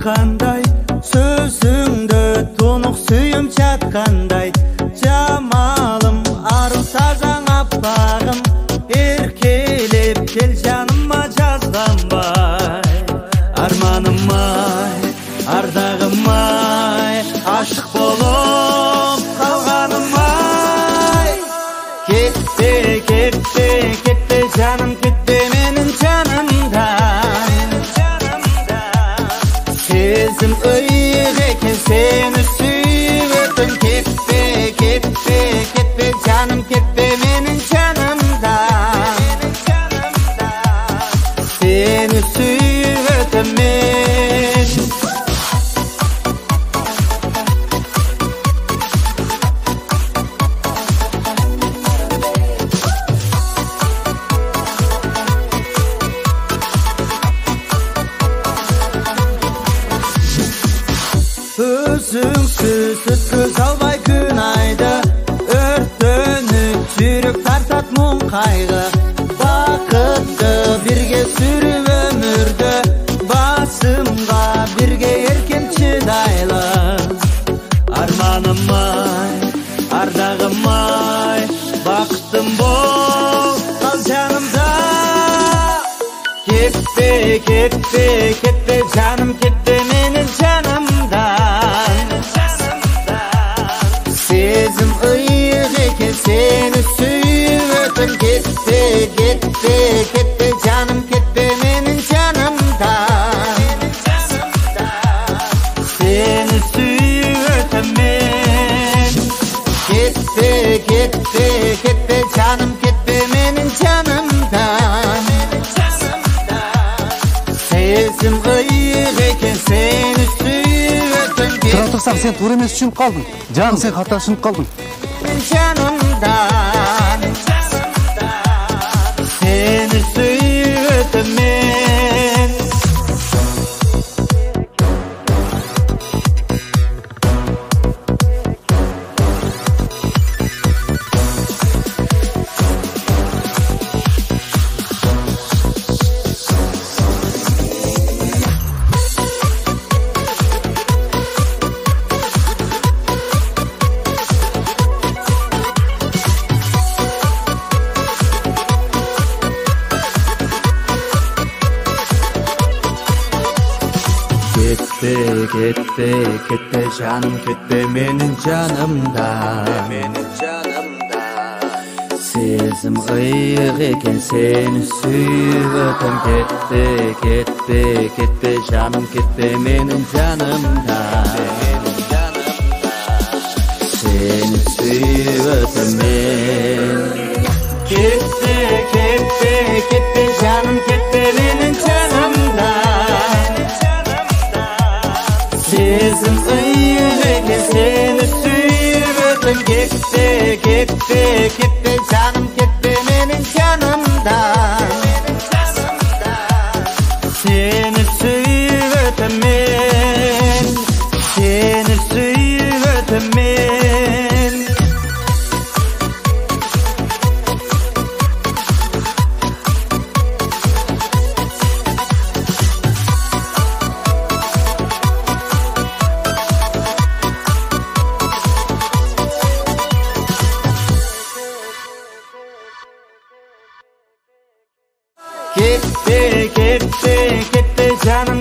жатқандай, сөзіңді тұнық сүйім жатқандай, жамалым ару сазаң аппағым, еркелеп кел жаныма жазғанбай. Арманым-ай, ардағым-ай, ашық болып қалғаным-ай. Кетпе, кетпе, кетпе жаным, кетпе менің жанымдан. Сезім ұйық екен, сені сүйетін. Кетпе, кетпе, кетпе жаным, кетпе менің жанымдан. Сені сүйетін мен. Өзіңсіз өткіз албай күн айды, өртеніп жүрек тартат мұң қайғы. Бақытты бірге сүріп өмірді, басымға бірге еркен шыдайлы. Арманым-ай, ардағым-ай, бақыттым бол қал жанымда. Кетпе, кетпе, кетпе жаным, кетпе менің жанымдан. Сезім ұйық екен, сені сүйетін. Кетпе, кетпе, кетпе жаным, кетпе менің жанымдан. Сені сүйетін мен. Кетпе, кетпе, кетпе жаным, кетпе менің жанымдан. Сезім ұйық екен, сені сүйетін. Тұра тұрсақ, сен тура емес үшін қалдың. Жаным, сен қата үшін қалдың. Жанымдан, сені сүйетін мен. Кетпе, кетпе, кетпе жаным, кетпе менің жанымдан. Сезім ұйық екен, сені сүйетін. Кетпе, кетпе, кетпе жаным, кетпе менің жанымдан. Сені сүйетін мен. Кетпе, кетпе, кетпе жаным, кетпе менің жанымдан. Сезім ұйық екен, сені сүйетін. Кетпе, кетпе, кетпе жаным, кетпе менің жанымдан. Сені сүйетін мен. Сені сүйетін мен. Кетпе, кетпе, кетпе жаным,